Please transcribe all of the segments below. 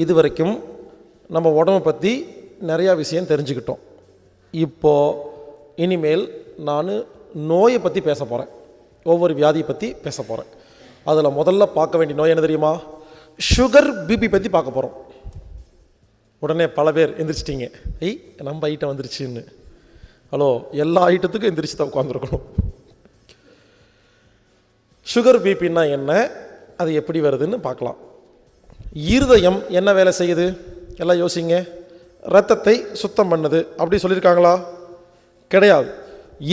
இது வரைக்கும் நம்ம உடம்பை பற்றி நிறையா விஷயம் தெரிஞ்சுக்கிட்டோம். இப்போது இனிமேல் நான் நோயை பற்றி பேச போகிறேன். ஒவ்வொரு வியாதியை பற்றி பேச போகிறேன். அதில் முதல்ல பார்க்க வேண்டிய நோய் என்ன தெரியுமா? சுகர் பிபி பற்றி பார்க்க போகிறோம். உடனே பல பேர் எந்திரிச்சிட்டிங்க, நம்ம ஐட்டம் வந்துருச்சுன்னு. ஹலோ, எல்லா ஐட்டத்துக்கும் எந்திரிச்சு தான் உட்காந்துருக்கணும். சுகர் பிபின்னா என்ன, அது எப்படி வருதுன்னு பார்க்கலாம். இருதயம் என்ன வேலை செய்யுது? எல்லாம் யோசிங்க. இரத்தத்தை சுத்தம் பண்ணுது அப்படி சொல்லியிருக்காங்களா? கிடையாது.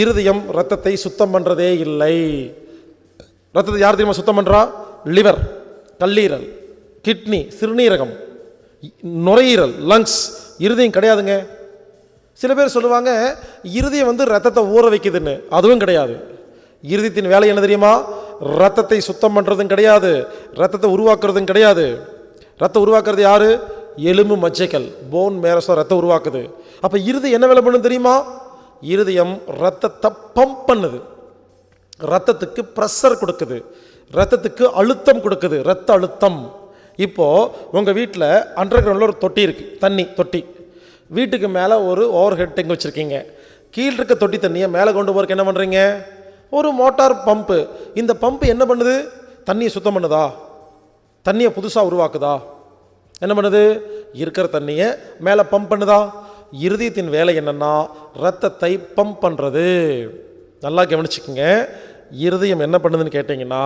இருதயம் இரத்தத்தை சுத்தம் பண்ணுறதே இல்லை. இரத்தத்தை யார் தெரியுமா சுத்தம் பண்ணுறா? லிவர், கல்லீரல், கிட்னி, சிறுநீரகம், நுரையீரல், லங்ஸ். இருதயம் கிடையாதுங்க. சில பேர் சொல்லுவாங்க இருதயம் இரத்தத்தை ஊற வைக்குதுன்னு. அதுவும் கிடையாது. இருதயத்தின் வேலை என்ன தெரியுமா? இரத்தத்தை சுத்தம் பண்ணுறதும் கிடையாது, இரத்தத்தை உருவாக்குறதும் கிடையாது. ரத்தம் உருவாக்குறது யாரு? எலும்பு மஜ்ஜைகள், போன் மேரஸோ ரத்தம் உருவாக்குது. அப்போ இருதயம் என்ன வேலை பண்ணும் தெரியுமா? இருதயம் ரத்தத்தை பம்ப் பண்ணுது, ரத்தத்துக்கு ப்ரெஷர் கொடுக்குது, ரத்தத்துக்கு அழுத்தம் கொடுக்குது, ரத்த அழுத்தம். இப்போது உங்கள் வீட்டில் அண்டர் கிரவுண்டில் ஒரு தொட்டி இருக்குது, தண்ணி தொட்டி. வீட்டுக்கு மேலே ஒரு ஓவர் ஹெட் டேங்க் வச்சுருக்கீங்க. கீழே இருக்க தொட்டி தண்ணியை மேலே கொண்டு போகிறதுக்கு என்ன பண்ணுறீங்க? ஒரு மோட்டார் பம்பு. இந்த பம்பு என்ன பண்ணுது? தண்ணியை சுத்தம் பண்ணுதா? தண்ணியை புதுசாக உருவாக்குதா? என்ன பண்ணுது? இருக்கிற தண்ணியை மேலே பம்ப் பண்ணுதா? இருதயத்தின் வேலை என்னென்னா ரத்தத்தை பம்ப் பண்ணுறது. நல்லா கவனிச்சுக்குங்க. இருதயம் என்ன பண்ணுதுன்னு கேட்டிங்கன்னா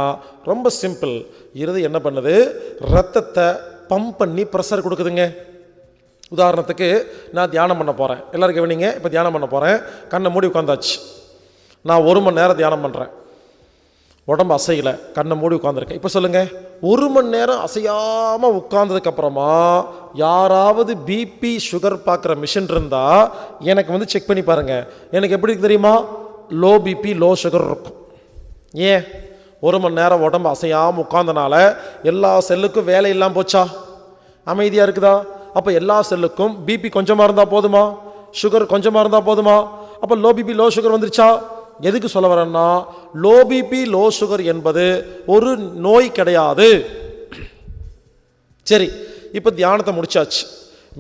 ரொம்ப சிம்பிள். இருதயம் என்ன பண்ணுது? ரத்தத்தை பம்ப் பண்ணி ப்ரெஷர் கொடுக்குதுங்க. உதாரணத்துக்கு நான் தியானம் பண்ண போகிறேன். எல்லோரும் கவனிங்க. இப்போ தியானம் பண்ண போகிறேன். கண்ணை மூடி உட்காந்தாச்சு. நான் 1 மணி நேரம் தியானம் பண்ணுறேன். உடம்பு அசையலை, கண்ணை மூடி உட்காந்துருக்கேன். இப்போ சொல்லுங்கள், 1 மணி நேரம் அசையாமல் உட்கார்ந்ததுக்கப்புறமா யாராவது பிபி சுகர் பார்க்குற மிஷின் இருந்தால் எனக்கு செக் பண்ணி பாருங்கள். எனக்கு எப்படி தெரியுமா? லோ பிபி லோ சுகர் இருக்கும். ஏன்? 1 மணி நேரம் உடம்பு அசையாமல் உட்கார்ந்தனால எல்லா செல்லுக்கும் வேலை இல்லாமல் போச்சா? அமைதியாக இருக்குதா? அப்போ எல்லா செல்லுக்கும் பிபி கொஞ்சமாக இருந்தால் போதுமா? சுகர் கொஞ்சமாக இருந்தால் போதுமா? அப்போ லோ பிபி லோ சுகர் வந்துருச்சா? எதுக்கு சொல்ல வரேன்னா, லோ பிபி லோ சுகர் என்பது ஒரு நோய் கிடையாது. சரி, இப்போ தியானத்தை முடிச்சாச்சு.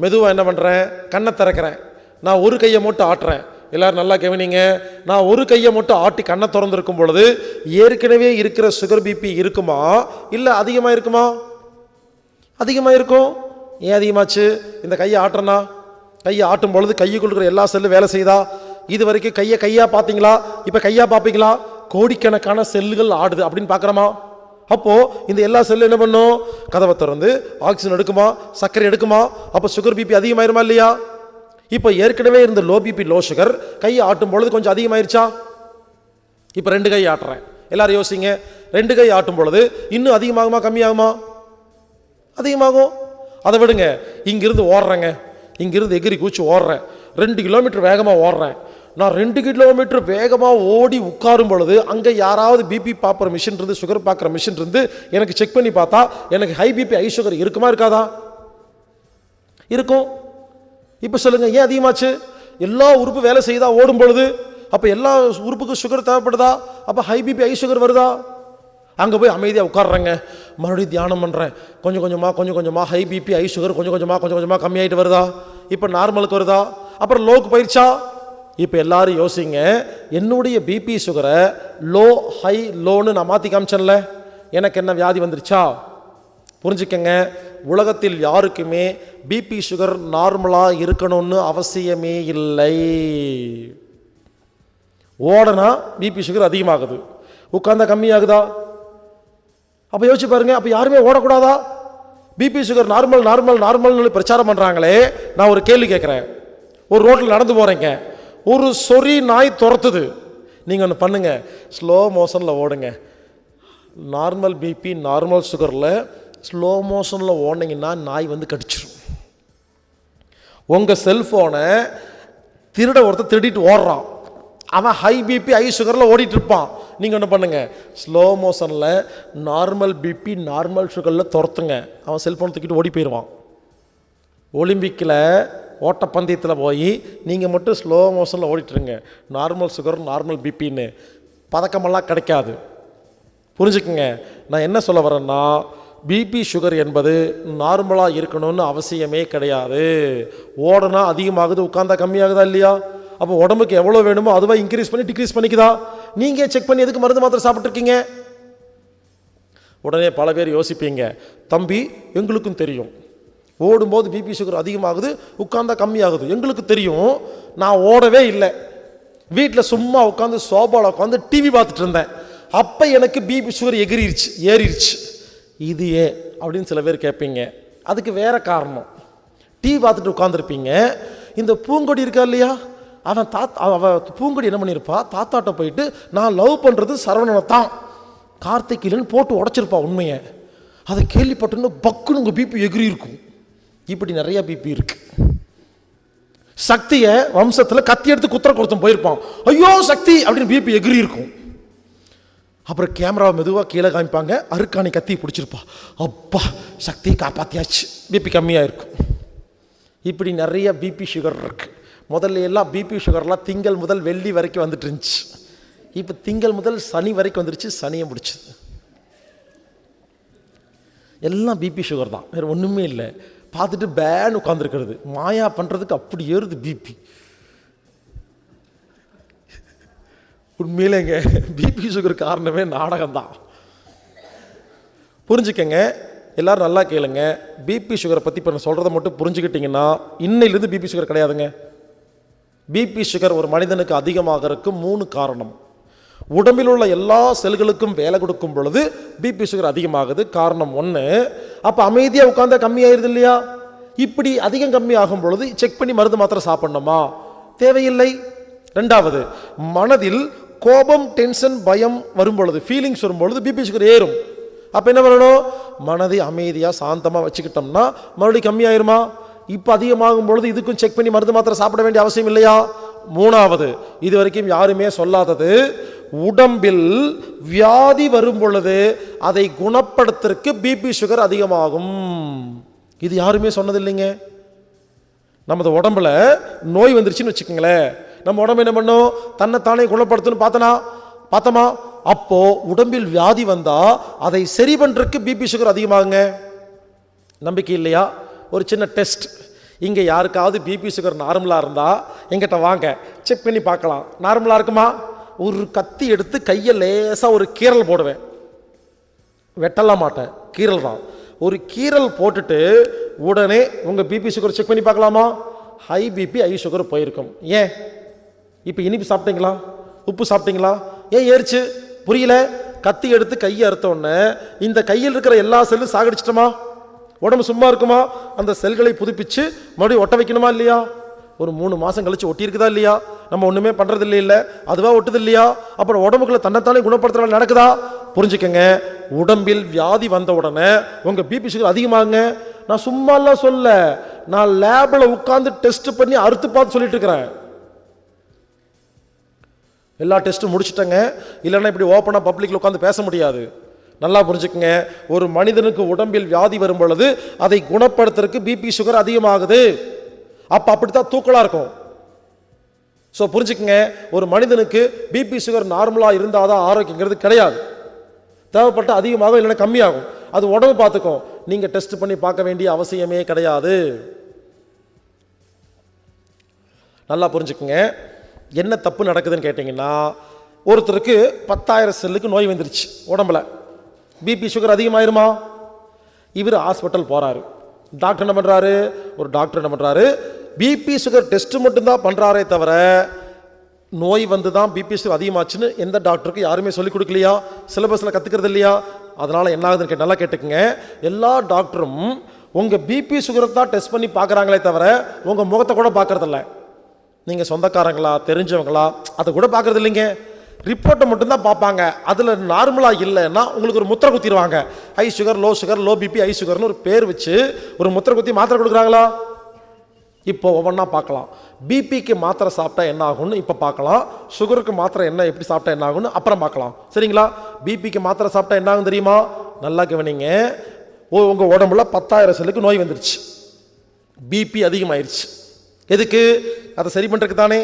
மெதுவாக என்ன பண்ணுறேன்? கண்ணை திறக்கிறேன். நான் ஒரு கையை மட்டும் ஆட்டுறேன். எல்லோரும் நல்லா கவனிங்க. நான் ஒரு கையை மட்டும் ஆட்டி கண்ணை திறந்துருக்கும் பொழுது ஏற்கனவே இருக்கிற சுகர் பிபி இருக்குமா இல்லை அதிகமாக இருக்குமா? அதிகமாக இருக்கும். ஏன் அதிகமாச்சு? இந்த கையை ஆட்டுறேன்னா, கையை ஆட்டும் பொழுது கையுக்குள் இருக்கிற எல்லா செல்லும் வேலை செய்தா? இது வரைக்கும் கையாக பார்த்தீங்களா? இப்போ கையாக பார்ப்பீங்களா? கோடிக்கணக்கான செல்லுகள் ஆடுது அப்படின்னு பார்க்குறோமா? அப்போது இந்த எல்லா செல்லும் என்ன பண்ணும்? கதவை திறந்து ஆக்சிஜன் எடுக்குமா, சர்க்கரை எடுக்குமா? அப்போ சுகர் பிபி அதிகமாயிருமா இல்லையா? இப்போ ஏற்கனவே இருந்த லோ பிபி லோ சுகர் கையை ஆட்டும் பொழுது கொஞ்சம் அதிகமாயிருச்சா? இப்போ 2 கை ஆட்டுறேன். எல்லாரும் யோசிங்க. 2 கை ஆட்டும் பொழுது இன்னும் அதிகமாகுமா கம்மியாகுமா? அதிகமாகும். அதை விடுங்க. இங்கிருந்து ஓடுறேங்க, இங்கிருந்து எகிரி கூச்சி ஓடுறேன். 2 கிலோமீட்டர் வேகமாக ஓடுறேன். நான் 2 கிலோமீட்டர் வேகமாக ஓடி உட்காரும் பொழுது அங்கே யாராவது பிபி பார்க்குற மிஷின் இருந்து சுகர் பார்க்குற மிஷின் இருந்து எனக்கு செக் பண்ணி பார்த்தா எனக்கு ஹை பிபி ஹை சுகர் இருக்குமா இருக்காதா? இருக்கும். இப்போ சொல்லுங்கள், ஏன் அதிகமாச்சு? எல்லா உறுப்பு வேலை செய்தா ஓடும் பொழுது. அப்போ எல்லா உறுப்புக்கும் சுகர் தேவைப்படுதா? அப்போ ஹை பிபி ஹை சுகர் வருதா? அங்கே போய் அமைதியாக உட்காடுறேங்க. மறுபடியும் தியானம் பண்ணுறேன். கொஞ்சம் கொஞ்சமாக ஹை பிபி ஹை சுகர் கொஞ்சம் கொஞ்சமாக கம்மியாகிட்டு வருதா? இப்போ நார்மலுக்கு வருதா? அப்புறம் லோக்கு போயிடுச்சா? இப்போ எல்லாரும் யோசிங்க. என்னுடைய பிபி சுகரை லோ ஹை லோன்னு நான் மாற்றி காமிச்சேன்ல, எனக்கு என்ன வியாதி வந்துருச்சா? புரிஞ்சுக்கங்க. உலகத்தில் யாருக்குமே பிபி சுகர் நார்மலாக இருக்கணும்னு அவசியமே இல்லை. ஓடனா பிபி சுகர் அதிகமாகுது, உட்கார்ந்தா கம்மியாகுதா? அப்போ யோசிச்சு பாருங்க. அப்போ யாருமே ஓடக்கூடாதா? பிபி சுகர் நார்மல் நார்மல் நார்மல்னு பிரச்சாரம் பண்ணுறாங்களே. நான் ஒரு கேள்வி கேட்குறேன். ஒரு ரோட்டில் நடந்து போகிறேங்க, ஒரு சொறி நாய் துரத்துது. நீங்கள் ஒன்று பண்ணுங்க, ஸ்லோ மோஷனில் ஓடுங்க. நார்மல் பிபி நார்மல் சுகரில் ஸ்லோ மோஷனில் ஓடினீங்கன்னா நாய் கடிச்சிடும். உங்கள் செல்ஃபோனை ஒருத்தர் திருடிட்டு ஓடுறான். அவன் ஹை பிபி ஹை சுகரில் ஓடிட்டு இருப்பான். நீங்கள் என்ன பண்ணுங்கள், ஸ்லோ மோஷனில் நார்மல் பிபி நார்மல் சுகரில் துரத்துங்க. அவன் செல்ஃபோன் தூக்கிட்டு ஓடி போயிடுவான். ஒலிம்பிக்கில் ஓட்டப்பந்தயத்தில் போய் நீங்கள் மட்டும் ஸ்லோ மோஷனில் ஓடிட்டுருங்க, நார்மல் சுகர் நார்மல் பிபின்னு பதக்கமெல்லாம் கிடைக்காது. புரிஞ்சுக்குங்க. நான் என்ன சொல்ல வரேன்னா, பிபி சுகர் என்பது நார்மலாக இருக்கணும்னு அவசியமே கிடையாது. ஓடனா அதிகமாகுது, உட்காந்தா கம்மியாகுதா இல்லையா? அப்போ உடம்புக்கு எவ்வளோ வேணுமோ அதுவாக இன்க்ரீஸ் பண்ணி டிக்ரீஸ் பண்ணிக்குதா? நீங்கள் செக் பண்ணி எதுக்கு மருந்து மாத்திரை சாப்பிட்ருக்கீங்க? உடனே பல பேர் யோசிப்பீங்க, தம்பி எங்களுக்கும் தெரியும் ஓடும்போது பிபி சுகர் அதிகமாகுது, உட்காந்தா கம்மியாகுது, எங்களுக்கு தெரியும். நான் ஓடவே இல்லை, வீட்டில் சும்மா உட்காந்து சோபாவில் உட்காந்து டிவி பார்த்துட்டு இருந்தேன், அப்போ எனக்கு பிபி சுகர் ஏறிடுச்சு. இது ஏன் அப்படின்னு சில பேர் கேட்பீங்க. அதுக்கு வேற காரணம். டிவி பார்த்துட்டு உட்காந்துருப்பீங்க. இந்த பூங்கொடி இருக்கா இல்லையா, அவன் பூங்கொடி என்ன பண்ணியிருப்பா, தாத்தாட்ட போயிட்டு நான் லவ் பண்ணுறது சரவணனை தான் கார்த்திகிலன்னு போட்டு உடச்சிருப்பா உண்மையை. அதை கேள்விப்பட்டோன்னு பக்குன்னு உங்கள் பிபி எகிரி இருக்கும். இப்படி நிறைய பிபி இருக்கு. சக்தியை வம்சத்தில் கத்தி எடுத்து குத்துற கொடுத்தம் போயிருப்பான், ஐயோ சக்தி அப்படின்னு பிபி எகிரி இருக்கும். அப்புறம் கேமராவை மெதுவாக கீழே காமிப்பாங்க, அருக்காணி கத்தி பிடிச்சிருப்பா, அப்பா சக்தியை காப்பாற்றியாச்சு, பிபி கம்மியாக இருக்கும். இப்படி நிறைய பிபி சுகர் இருக்கு. முதல்ல எல்லாம் பிபி சுகர்லாம் திங்கள் முதல் வெள்ளி வரைக்கும் வந்துட்டு இருந்துச்சு. இப்போ திங்கள் முதல் சனி வரைக்கும் வந்துருச்சு, சனியை முடிச்சுது. எல்லாம் பிபி சுகர் தான், வேறு ஒன்றுமே இல்லை. பார்த்துட்டு பேன் உட்காந்துருக்கிறது, மாயா பண்ணுறதுக்கு அப்படி ஏறுது பிபி. உண்மையிலேங்க பிபி சுகர் காரணமே நாடகம்தான். புரிஞ்சுக்கங்க, எல்லாரும் நல்லா கேளுங்க. பிபி சுகரை பற்றி இப்போ நான் சொல்கிறத மட்டும் புரிஞ்சுக்கிட்டிங்கன்னா இன்னையிலேருந்து பிபி சுகர் கிடையாதுங்க. பிபி சுகர் ஒரு மனிதனுக்கு அதிகமாகிறதுக்கு 3 காரணம். உடம்பில் உள்ள எல்லா செல்களுக்கும் வேலை கொடுக்கும் பொழுது பிபி சுகர் அதிகமாகுது. காரணம் 1, அப்போ அமைதியாக உட்காந்தா கம்மியாயிருது இல்லையா? இப்படி அதிகம் கம்மி ஆகும் பொழுது செக் பண்ணி மருந்து மாத்திரை சாப்பிடணுமா? தேவையில்லை. 2வது, மனதில் கோபம், டென்ஷன், பயம் வரும் பொழுது, ஃபீலிங்ஸ் வரும் பொழுது பிபி சுகர் ஏறும். அப்போ என்ன பண்ணணும்? மனதை அமைதியாக சாந்தமாக வச்சுக்கிட்டோம்னா மறுபடியும் கம்மியாயிருமா? இப்போ அதிகமாகும் பொழுது இதுக்கும் செக் பண்ணி மருந்து மாத்திரை சாப்பிட வேண்டிய அவசியம் இல்லையா? 3வது, இது வரைக்கும் யாருமே சொல்லாதது, உடம்பில் வியாதி வரும் பொழுது அதை குணப்படுத்துறதுக்கு பிபி சுகர் அதிகமாகும். இது யாருமே சொன்னது இல்லைங்க. நமது உடம்புல நோய் வந்துருச்சுன்னு வச்சுக்கோங்களேன், நம்ம உடம்பு என்ன பண்ணும்? தன்னைத்தானே குணப்படுத்தணும் பார்த்தோமா? அப்போ உடம்பில் வியாதி வந்தா அதை சரி பண்றதுக்கு பிபி சுகர் அதிகமாகுங்க. நம்பிக்கை இல்லையா? ஒரு சின்ன டெஸ்ட். இங்கே யாருக்காவது பிபி சுகர் நார்மலாக இருந்தால் எங்கிட்ட வாங்க, செக் பண்ணி பார்க்கலாம். நார்மலாக இருக்குமா? ஒரு கத்தி எடுத்து கையை லேசாக ஒரு கீரல் போடுவேன், வெட்டலாம் மாட்டேன், கீரல் தான். ஒரு கீரல் போட்டுட்டு உடனே உங்கள் பிபி சுகர் செக் பண்ணி பார்க்கலாமா? ஹை பிபி ஹை சுகர் போயிருக்கும். ஏன்? இப்போ இனிப்பு சாப்பிட்டீங்களா, உப்பு சாப்பிட்டீங்களா, ஏன் ஏறிச்சு? புரியல. கத்தி எடுத்து கையை அறுத்தோடனே இந்த கையில் இருக்கிற எல்லா செல்லும் சாகடிச்சிட்டோமா? உடம்பு சும்மா இருக்குமா? அந்த செல்களை புதுப்பிச்சு மறுபடியும் ஒட்ட வைக்கணுமா இல்லையா? ஒரு 3 மாதம் கழிச்சு ஒட்டி இருக்குதா இல்லையா? நம்ம ஒன்றுமே பண்ணுறது இல்லை, அதுவாக ஒட்டுது இல்லையா? அப்புறம் உடம்புக்குள்ள தன்னைத்தானே குணப்படுத்துற நடக்குதா? புரிஞ்சுக்கங்க, உடம்பில் வியாதி வந்த உடனே உங்கள் பிபி சுகர் அதிகமாகுங்க. நான் சும்மாலாம் சொல்ல, நான் லேபில் உட்காந்து டெஸ்ட் பண்ணி அறுத்து பார்த்து சொல்லிட்டு இருக்கிறேன். எல்லா டெஸ்ட்டும் முடிச்சுட்டேங்க. இல்லைன்னா இப்படி ஓப்பனாக பப்ளிக்கில் உட்காந்து பேச முடியாது. நல்லா புரிஞ்சுக்குங்க, ஒரு மனிதனுக்கு உடம்பில் வியாதி வரும் பொழுது அதை குணப்படுத்துறதுக்கு பிபி சுகர் அதிகமாகுது. அப்போ அப்படித்தான் தூக்கலாக இருக்கும். ஸோ புரிஞ்சுக்குங்க, ஒரு மனிதனுக்கு பிபி சுகர் நார்மலாக இருந்தாதான் ஆரோக்கியங்கிறது கிடையாது. தேவைப்பட்ட அதிகமாகும், இல்லைன்னா கம்மியாகும். அது உடம்பு பார்த்துக்கும், நீங்கள் டெஸ்ட் பண்ணி பார்க்க வேண்டிய அவசியமே கிடையாது. நல்லா புரிஞ்சுக்குங்க, என்ன தப்பு நடக்குதுன்னு கேட்டிங்கன்னா, ஒருத்தருக்கு 10,000 செல்லுக்கு நோய் வந்துருச்சு உடம்புல, பிபி சுகர் அதிகமாயிருமா? இவர் ஹாஸ்பிட்டல் போகிறாரு. டாக்டர் என்ன பண்ணுறாரு? ஒரு டாக்டர் என்ன பண்ணுறாரு? பிபி சுகர் டெஸ்ட் மட்டும்தான் பண்ணுறாரே தவிர நோய் வந்து தான் பிபி சுகர் அதிகமாச்சுன்னு எந்த டாக்டருக்கு யாருமே சொல்லிக் கொடுக்கலையா? சிலபஸில் கற்றுக்கிறது இல்லையா? அதனால் என்ன ஆகுதுன்னு நல்லா கேட்டுக்குங்க, எல்லா டாக்டரும் உங்கள் பிபி சுகரை தான் டெஸ்ட் பண்ணி பார்க்குறாங்களே தவிர உங்கள் முகத்தை கூட பார்க்குறதில்ல. நீங்கள் சொந்தக்காரங்களா தெரிஞ்சவங்களா அதை கூட பார்க்குறது இல்லைங்க. ரிப்போர்ட்டை மட்டும்தான் பார்ப்பாங்க. அதில் நார்மலாக இல்லைன்னா உங்களுக்கு ஒரு முத்திரை குத்திடுவாங்க. High sugar, low sugar, low BP, high சுகர்னு ஒரு பேர் வச்சு ஒரு முத்திரை குத்தி மாத்திரை கொடுக்குறாங்களா? இப்போ ஒவ்வொன்றா பார்க்கலாம். பிபிக்கு மாத்திரை சாப்பிட்டா என்ன ஆகும்னு இப்போ பார்க்கலாம். சுகருக்கு மாத்திரை என்ன எப்படி சாப்பிட்டா என்ன ஆகும்னு அப்புறம் பார்க்கலாம். சரிங்களா? பிபிக்கு மாத்திரை சாப்பிட்டா என்ன ஆகும் தெரியுமா? நல்லா கவனிங்க. உங்கள் உடம்புல 10,000 செல்லுக்கு நோய் வந்துருச்சு, பிபி அதிகமாயிருச்சு. எதுக்கு? அதை சரி பண்ணுறதுக்கு தானே.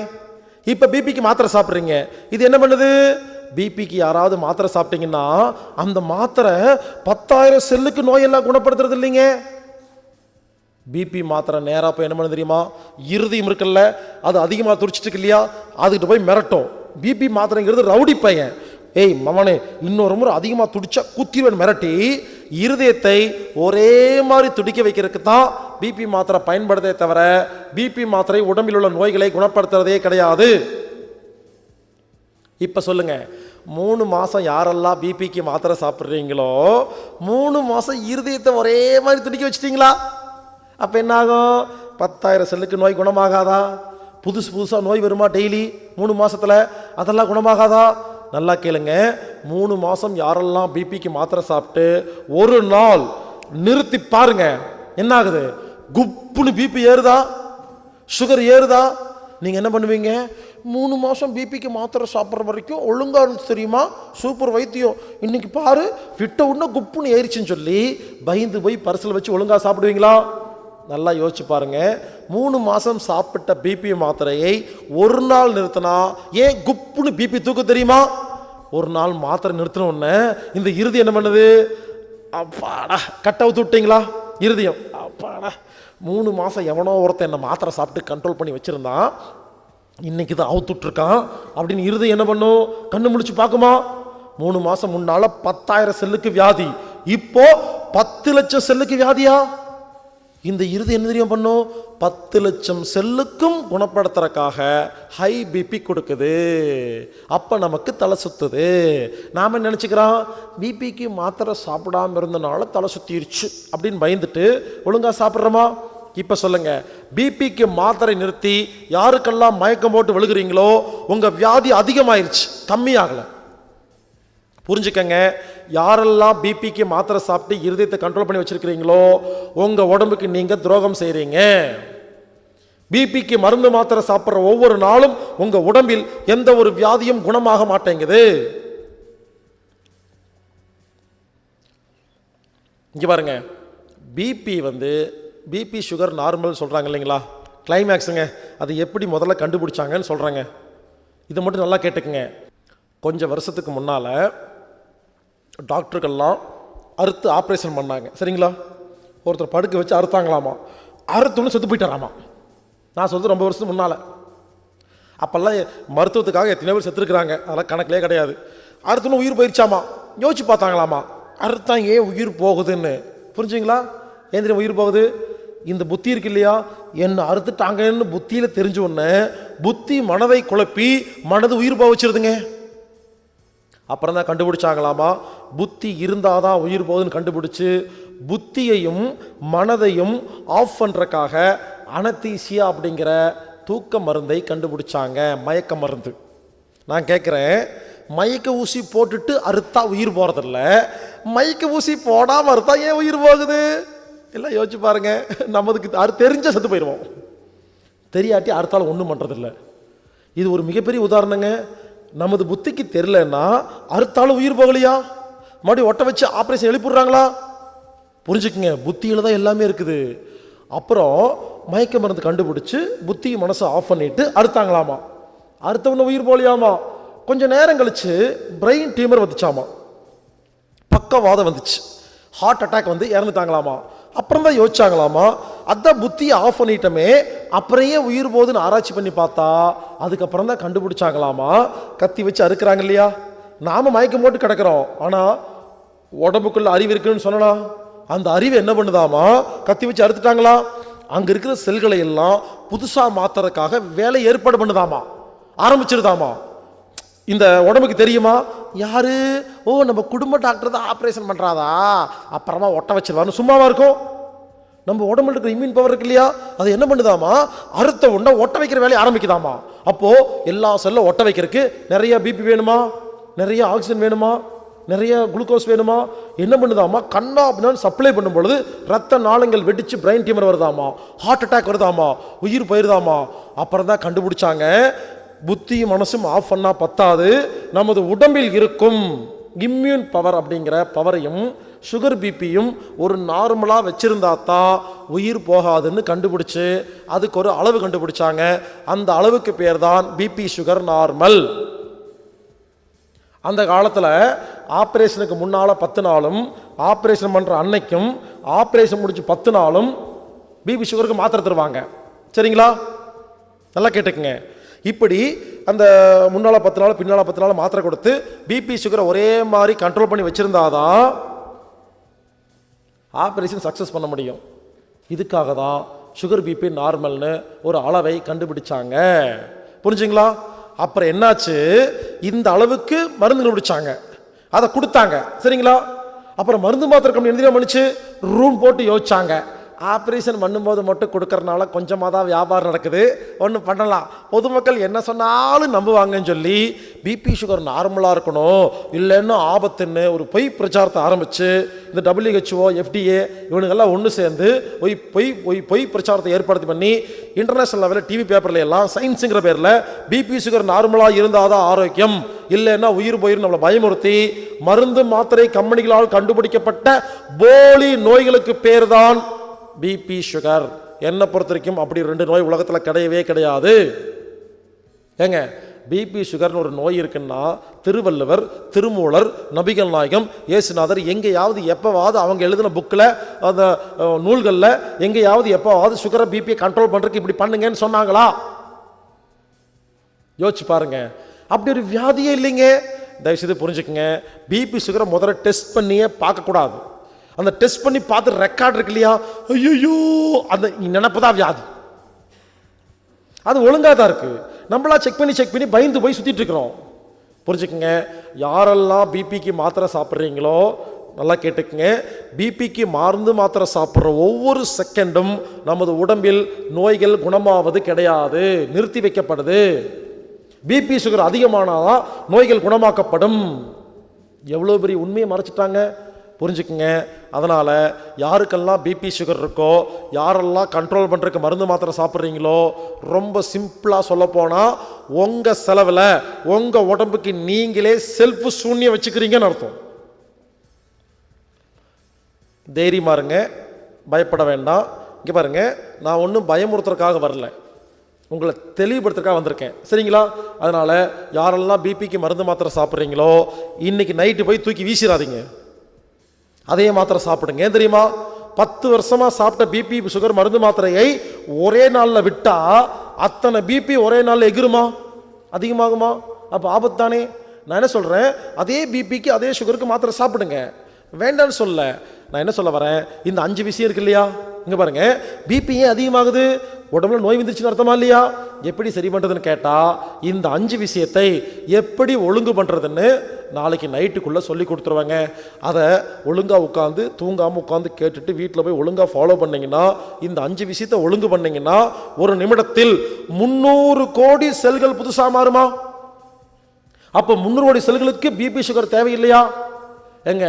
இப்போ பிபிக்கு மாத்திரை சாப்பிட்றீங்க. இது என்ன பண்ணுது? பிபிக்கு யாராவது மாத்திரை சாப்பிட்டீங்கன்னா அந்த மாத்திரை 10,000 செல்லுக்கு நோயெல்லாம் குணப்படுத்துறது இல்லைங்க. பிபி மாத்திரை நேராக போய் என்ன பண்ண தெரியுமா, இருதயம் இருக்குல்ல, அது அதிகமாக துடிச்சிட்டு இருக்கு இல்லையா, அதுக்கிட்ட போய் மிரட்டும். பிபி மாத்திரைங்கிறது ரவுடி பையன், ஏய் மவனே இன்னொரு முறை அதிகமாக துடிச்சா குத்திவன் மிரட்டி இருதயத்தை ஒரே மாதிரி துடிக்க வைக்கிறதுக்கு தான் பிபி மாத்திரை பயன்படுத்தே தவிர பிபி மாத்திரை உடம்பில் உள்ள நோய்களை குணப்படுத்துறதே கிடையாது. இப்போ சொல்லுங்க, 3 மாதம் யாரெல்லாம் பிபிக்கு மாத்திரை சாப்பிட்றீங்களோ 3 மாதம் இருதயத்தை ஒரே மாதிரி துடிக்க வச்சிட்டிங்களா? அப்போ என்ன ஆகும்? 10,000 செல்லுக்கு நோய் குணமாகாதா? புதுசாக நோய் வருமா டெய்லி 3 மாதத்தில்? அதெல்லாம் குணமாகாதா? நல்லா கேளுங்க, 3 மாதம் யாரெல்லாம் பிபிக்கு மாத்திரை சாப்பிட்டு ஒரு நாள் நிறுத்தி பாருங்க, என்ன ஆகுது? குப்புன்னு பிபி ஏறுதா, சுகர் ஏறுதா? நீங்கள் என்ன பண்ணுவீங்க? 3 மாதம் பிபிக்கு மாத்திரை சாப்பிட்ற வரைக்கும் ஒழுங்காக இருந்துச்சு தெரியுமா, சூப்பர் வைத்தியம், இன்னைக்கு பாரு விட்ட உடனே குப்புன்னு ஏறிச்சுன்னு சொல்லி பயந்து போய் பரிசில் வச்சு ஒழுங்காக சாப்பிடுவீங்களா? நல்லா யோசிச்சு பாருங்க. 3 மாதம் சாப்பிட்ட பிபி மாத்திரையை ஒரு நாள் நிறுத்தினா ஏன் குப்புன்னு பிபி தூக்க தெரியுமா? ஒரு நாள் மாத்திரை நிறுத்தின உடனே இந்த இருதயம் என்ன பண்ணுது? அப்பாடா, கட் அவுத்து விட்டீங்களா இருதயம்? அப்பாடா, 3 மாதம் எவனோ ஒருத்தன் என்ன மாத்திரை சாப்பிட்டு கண்ட்ரோல் பண்ணி வச்சிருந்தான், இன்னைக்கு தான் அவுத்துட்ருக்கான் அப்படின்னு இருதயம் என்ன பண்ணும்? கண்ணு முடிச்சு பார்க்குமா? 3 மாதம் முன்னால 10,000 செல்லுக்கு வியாதி, இப்போ 10 லட்சம் செல்லுக்கு வியாதியா? இந்த இருதயம் என்ன தெரியும் பண்ணும்? 10 லட்சம் செல்லுக்கும் குணப்படுத்துறதுக்காக ஹை பிபி கொடுக்குது. அப்போ நமக்கு தலை சுத்துது. நாம் என்ன நினச்சிக்கிறோம்? பிபிக்கு மாத்திரை சாப்பிடாம இருந்தனால தலை சுத்திருச்சு அப்படின்னு பயந்துட்டு ஒழுங்காக சாப்பிட்றோமா? இப்போ சொல்லுங்க, பிபிக்கு மாத்திரை நிறுத்தி யாருக்கெல்லாம் மயக்கம் போட்டு விழுகிறீங்களோ உங்கள் வியாதி அதிகமாயிருச்சு, கம்மியாகலை. புரிஞ்சுக்கங்க, யாரெல்லாம் பிபிக்கு மாத்திரை சாப்பிட்டு இருதயத்தை கண்ட்ரோல் பண்ணி வச்சிருக்கிறீங்களோ உங்க உடம்புக்கு நீங்க துரோகம் செய்றீங்க. பிபிக்கு மருந்து மாத்திரை சாப்பிட்ற ஒவ்வொரு நாளும் உங்க உடம்பில் எந்த ஒரு வியாதியும் குணமாக மாட்டேங்குது. இங்க பாருங்க, பிபி சுகர் நார்மல் சொல்றாங்க இல்லைங்களா, கிளைமேக்ஸுங்க, அது எப்படி முதல்ல கண்டுபிடிச்சாங்கன்னு சொல்றாங்க. இதை மட்டும் நல்லா கேட்டுக்குங்க. கொஞ்சம் வருஷத்துக்கு முன்னால் டாக்டர்கள்லாம் அறுத்து ஆப்ரேஷன் பண்ணாங்க, சரிங்களா? ஒருத்தர் படுக்க வச்சு அறுத்தாங்களாமா, அறுத்துன்னு செத்து போயிட்டாராமா. நான் சொல்கிறது ரொம்ப வருஷத்துக்கு முன்னால். அப்போல்லாம் மருத்துவத்துக்காக எத்தனை பேர் செத்துருக்குறாங்க, அதெல்லாம் கணக்கிலே கிடையாது. அறுத்துன்னு உயிர் போயிடுச்சாமா. யோசிச்சு பார்த்தாங்களாமா, அறுத்தான் ஏன் உயிர் போகுதுன்னு. புரிஞ்சுங்களா? ஏன் தெரியும் உயிர் போகுது? இந்த புத்தி இருக்கு இல்லையா, என்ன அறுத்துட்டாங்கன்னு புத்தியில் தெரிஞ்ச உடனே புத்தி மனதை குழப்பி மனது உயிர் போக வச்சிருதுங்க. அப்புறம் தான் கண்டுபிடிச்சாங்களாமா, புத்தி இருந்தால் தான் உயிர் போகுதுன்னு கண்டுபிடிச்சு புத்தியையும் மனதையும் ஆஃப் பண்ணுறக்காக அனத்தீசியா அப்படிங்கிற தூக்க மருந்தை கண்டுபிடிச்சாங்க, மயக்க மருந்து. நான் கேட்குறேன், மயக்க ஊசி போட்டுட்டு அறுத்தா உயிர் போகிறதில்ல, மயக்க ஊசி போடாமல் அறுத்தா ஏன் உயிர் போகுது? எல்லாம் யோசிச்சு பாருங்க. நமக்கு தெரிஞ்ச செத்து போயிடுவோம், தெரியாட்டி அறுத்தாலும் ஒன்றும் பண்ணுறதில்ல. இது ஒரு மிகப்பெரிய உதாரணங்க. நமது புத்திக்கு தெரியலன்னா அறுத்தாலும் உயிர் போகலையா, மறுபடியும் ஒட்ட வச்சு ஆப்ரேஷன் எழுப்பிடுறாங்களா? புரிஞ்சுக்குங்க, புத்தியில் தான் எல்லாமே இருக்குது. அப்புறம் மயக்க மருந்து கண்டுபிடிச்சு புத்தி மனசை ஆஃப் பண்ணிட்டு அறுத்தாங்களாமா. அறுத்தவன உயிர் போகலையாமா. கொஞ்சம் நேரம் கழிச்சு பிரெயின் டியூமர் வந்துச்சாமா, பக்கவாதம் வந்துச்சு, ஹார்ட் அட்டாக் வந்து இறந்துட்டாங்களாமா. அப்புறம் தான் யோசிச்சாங்களாமா, அதான் புத்தியை ஆஃப் பண்ணிட்டோமே, அப்புறையே உயிர் போகுதுன்னு ஆராய்ச்சி பண்ணி பார்த்தா அதுக்கப்புறம் தான் கண்டுபிடிச்சாங்களாமா, கத்தி வச்சு அறுக்கிறாங்க இல்லையா, நாம மயக்கம் போட்டு கிடக்கிறோம், ஆனால் உடம்புக்குள்ள அறிவு இருக்குன்னு சொன்னா அந்த அறிவு என்ன பண்ணுதாமா, கத்தி வச்சு அறுத்துட்டாங்களா, அங்கே இருக்கிற செல்களை எல்லாம் புதுசாக மாத்துறதுக்காக வேலை ஏற்பாடு பண்ணுதாமா, ஆரம்பிச்சிருதாமா. இந்த உடம்புக்கு தெரியுமா யாரு? ஓ, நம்ம குடும்ப டாக்டர் தான் ஆப்ரேஷன் பண்ணுறாதா, அப்புறமா ஒட்ட வச்சிருவான்னு சும்மாவா இருக்கும்? நம்ம உடம்புல இருக்கிற இம்யூன் பவர் இருக்கு இல்லையா, அது என்ன பண்ணுதாமா, அறுத்த உடனே ஒட்ட வைக்கிற வேலையை ஆரம்பிக்குதாமா. அப்போது எல்லா செல்லும் ஒட்ட வைக்கிறதுக்கு நிறைய பிபி வேணுமா, நிறைய ஆக்சிஜன் வேணுமா, நிறைய குளுக்கோஸ் வேணுமா, என்ன பண்ணுதாமா, கண்ணா அப்படின்னு சப்ளை பண்ணும் பொழுது ரத்த நாளங்கள் வெடிச்சு பிரெயின் டியூமர் வருதாமா, ஹார்ட் அட்டாக் வருதாமா, உயிர் போயிருதாமா. அப்புறம் தான் கண்டுபிடிச்சாங்க, புத்தி மனசும் ஆஃப் பண்ணா பத்தாது, நமது உடம்பில் இருக்கும் இம்யூன் பவர் அப்படிங்கிற பவரையும் சுகர் பிபியும் ஒரு நார்மலாக வச்சிருந்தா தான் உயிர் போகாதுன்னு கண்டுபிடிச்சு அதுக்கு ஒரு அளவு கண்டுபிடிச்சாங்க. அந்த அளவுக்கு பேர் தான் பிபி சுகர் நார்மல். அந்த காலத்தில் ஆப்ரேஷனுக்கு முன்னால் 10 நாளும் ஆப்ரேஷன் பண்ணுற அன்னைக்கும் ஆப்ரேஷன் முடிச்சு 10 நாளும் பிபி சுகருக்கு மாத்திரை தருவாங்க. சரிங்களா? நல்லா கேட்டுக்குங்க. இப்படி அந்த முன்னால் 10 நாள் பின்னால் 10 நாள் மாத்திரை கொடுத்து பிபி சுகரை ஒரே மாதிரி கண்ட்ரோல் பண்ணி வச்சுருந்தாதான் ஆப்ரேஷன் சக்ஸஸ் பண்ண முடியும். இதுக்காக தான் சுகர் பிபி நார்மல்னு ஒரு அளவை கண்டுபிடிச்சாங்க. புரிஞ்சுங்களா? அப்புறம் என்னாச்சு, இந்த அளவுக்கு மருந்து கண்டுபிடிச்சாங்க, அதை கொடுத்தாங்க. சரிங்களா? அப்புறம் மருந்து மாத்திரை கம்பெனி என்ன பண்ணிச்சு, ரூம் போட்டு யோசிச்சாங்க. ஆப்ரேஷன் பண்ணும்போது மட்டும் கொடுக்கறனால கொஞ்சமாக தான் வியாபாரம் நடக்குது, ஒன்றும் பண்ணலாம், பொதுமக்கள் என்ன சொன்னாலும் நம்புவாங்கன்னு சொல்லி பிபி சுகர் நார்மலாக இருக்கணும், இல்லைன்னா ஆபத்துன்னு ஒரு பொய் பிரச்சாரத்தை ஆரம்பித்து இந்த WHO FDA இவனுங்கெல்லாம் ஒன்று சேர்ந்து பொய் பிரச்சாரத்தை ஏற்படுத்தி பண்ணி இன்டர்நேஷனல் லெவலில் டிவி பேப்பர்ல எல்லாம் சயின்ஸுங்கிற பேரில் பிபி சுகர் நார்மலாக இருந்தால் தான் ஆரோக்கியம், இல்லைன்னா உயிர் போயிரும் நம்மளை பயமுறுத்தி மருந்து மாத்திரை கம்பெனிகளால் கண்டுபிடிக்கப்பட்ட போலி நோய்களுக்கு பேர் தான் பிபி சுகர். என்னை பொறுத்த வரைக்கும் அப்படி 2 நோய் உலகத்தில் கிடையவே கிடையாது. ஏங்க, பிபி சுகர்னு ஒரு நோய் இருக்குன்னா திருவள்ளுவர், திருமூலர், நபிகள் நாயகம், இயேசுநாதர் எங்கேயாவது எப்போவாவது அவங்க எழுதின புக்கில் அந்த நூல்களில் எங்கேயாவது எப்போவாவது சுகரை பிபியை கண்ட்ரோல் பண்ணுறதுக்கு இப்படி பண்ணுங்கன்னு சொன்னாங்களா? யோசிச்சு பாருங்க. அப்படி ஒரு வியாதியே இல்லைங்க. தயவுசெய்து புரிஞ்சுக்குங்க, பிபி சுகரை முதல்ல டெஸ்ட் பண்ணியே பார்க்கக்கூடாது. அந்த டெஸ்ட் பண்ணி பார்த்து ரெக்கார்ட் இருக்கு இல்லையா, ஐயோ அந்த நினைப்பு தான் வியாதி. அது ஒழுங்காக தான் இருக்கு, நம்மளா செக் பண்ணி பயந்து போய் சுத்திட்டு இருக்கிறோம். புரிஞ்சுக்குங்க, யாரெல்லாம் பிபிக்கு மாத்திரை சாப்பிட்றீங்களோ நல்லா கேட்டுக்குங்க, பிபிக்கு மருந்து மாத்திரை சாப்பிட்ற ஒவ்வொரு செகண்டும் நமது உடம்பில் நோய்கள் குணமாவது கிடையாது, நிறுத்தி வைக்கப்படுது. பிபி சுகர் அதிகமானாதான் நோய்கள் குணமாக்கப்படும். எவ்வளோ பெரிய உண்மையை மறைச்சிட்டாங்க, புரிஞ்சுக்குங்க. அதனால் யாருக்கெல்லாம் பிபி சுகர் இருக்கோ, யாரெல்லாம் கண்ட்ரோல் பண்ணுறதுக்கு மருந்து மாத்திரை சாப்பிட்றீங்களோ, ரொம்ப சிம்பிளாக சொல்லப்போனால் உங்கள் செலவில் உங்கள் உடம்புக்கு நீங்களே செல்ஃப் சூன்யம் வச்சுக்கிறீங்கன்னு அர்த்தம். தைரியமாக இருங்க, பயப்பட வேண்டாம். இங்கே பாருங்கள், நான் ஒன்றும் பயமுறுத்துறதுக்காக வரல, உங்களை தெளிவுபடுத்துறதுக்காக வந்திருக்கேன். சரிங்களா? அதனால் யாரெல்லாம் பிபிக்கு மருந்து மாத்திரை சாப்பிட்றீங்களோ இன்றைக்கி நைட்டு போய் தூக்கி வீசிடாதீங்க, அதே மாத்திரை சாப்பிடுங்க. ஏன் தெரியுமா, 10 வருஷமாக சாப்பிட்ட பிபி சுகர் மருந்து மாத்திரையை ஒரே நாளில் விட்டா அத்தனை பிபி ஒரே நாளில் எகிருமா, அதிகமாகுமா? அப்போ ஆபத்து தானே. நான் என்ன சொல்கிறேன், அதே பிபிக்கு அதே சுகருக்கு மாத்திரை சாப்பிடுங்க, வேண்டான்னு சொல்ல. நான் என்ன சொல்ல வரேன், இந்த 5 விஷயம் இருக்கு இல்லையா, இங்கே பாருங்க, பிபி ஏன் அதிகமாகுது, உடம்புல நோய் வந்துருச்சுன்னு அர்த்தமா இல்லையா? எப்படி சரி பண்ணுறதுன்னு கேட்டால் இந்த 5 விஷயத்தை எப்படி ஒழுங்கு பண்ணுறதுன்னு நாளைக்கு நைட்டுக்குள்ளே சொல்லி கொடுத்துருவாங்க. அதை ஒழுங்காக உட்காந்து தூங்காமல் உட்காந்து கேட்டுட்டு வீட்டில் போய் ஒழுங்காக ஃபாலோ பண்ணிங்கன்னா, இந்த 5 விஷயத்தை ஒழுங்கு பண்ணிங்கன்னா ஒரு நிமிடத்தில் 300 கோடி செல்கள் புதுசாக மாறுமா? அப்போ 300 கோடி செல்களுக்கு பிபி சுகர் தேவையில்லையா? எங்க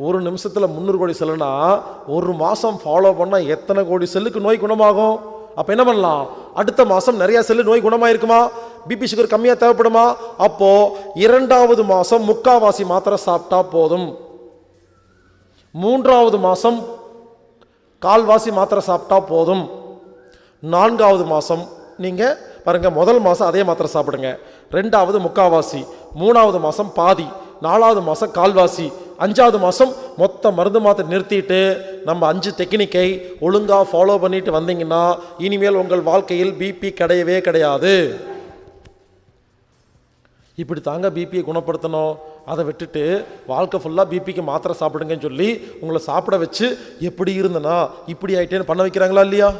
ஒரு நிமிஷத்தில் 300 கோடி செல்லுனா ஒரு மாதம் ஃபாலோ பண்ணால் எத்தனை கோடி செல்லுக்கு நோய் குணமாகும்? அப்போ என்ன பண்ணலாம், அடுத்த மாதம் நிறைய செல்லு நோய் குணமாயிருக்குமா, பிபி சுகர் கம்மியாக தேவைப்படுமா? அப்போ 2வது மாதம் 3/4 மாத்திரை சாப்பிட்டா போதும், 3வது மாதம் 1/4 மாத்திரை சாப்பிட்டா போதும், 4வது மாதம் நீங்கள் பாருங்கள், முதல் மாதம் அதே மாத்திரை சாப்பிடுங்க, 2வது 3/4, 3வது மாதம் பாதி, 4வது மாதம் 1/4, 5வது மாதம் மொத்த மருந்து மாத்திரை நிறுத்திட்டு நம்ம 5 டெக்னிக்கை ஒழுங்காக ஃபாலோ பண்ணிட்டு வந்தீங்கன்னா இனிமேல் உங்கள் வாழ்க்கையில் பிபி கிடையவே கிடையாது. இப்படி தாங்க பிபியை குணப்படுத்தணும். அதை விட்டுட்டு வாழ்க்கை ஃபுல்லாக பிபிக்கு மாத்திரை சாப்பிடுங்கன்னு சொல்லி உங்களை சாப்பிட வச்சு எப்படி இருந்தனா இப்படி ஆகிட்டேன்னு பண்ண வைக்கிறாங்களா இல்லையா?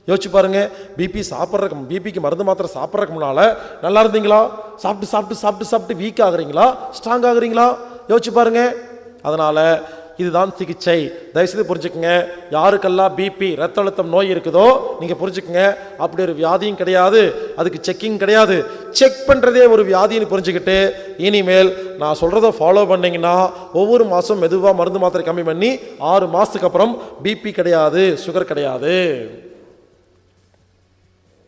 யோசிச்சு பாருங்க, பிபிக்கு மருந்து மாத்திரை சாப்பிட்றதுக்கு முன்னால் நல்லா இருந்தீங்களா? சாப்பிட்டு சாப்பிட்டு சாப்பிட்டு சாப்பிட்டு வீக் ஆகுறீங்களா, ஸ்ட்ராங் ஆகுறீங்களா? யோசிச்சு பாருங்க. அதனால் இதுதான் சிகிச்சை. தயவுசெய்து புரிஞ்சுக்குங்க, யாருக்கெல்லாம் பிபி ரத்த அழுத்தம் நோய் இருக்குதோ நீங்கள் புரிஞ்சுக்குங்க, அப்படி ஒரு வியாதியும் கிடையாது, அதுக்கு செக்கிங் கிடையாது, செக் பண்ணுறதே ஒரு வியாதின்னு புரிஞ்சுக்கிட்டு இனிமேல் நான் சொல்கிறத ஃபாலோ பண்ணிங்கன்னா ஒவ்வொரு மாதம் மெதுவாக மருந்து மாத்திரை கம்மி பண்ணி 6 மாதத்துக்கு அப்புறம் பிபி கிடையாது, சுகர் கிடையாது.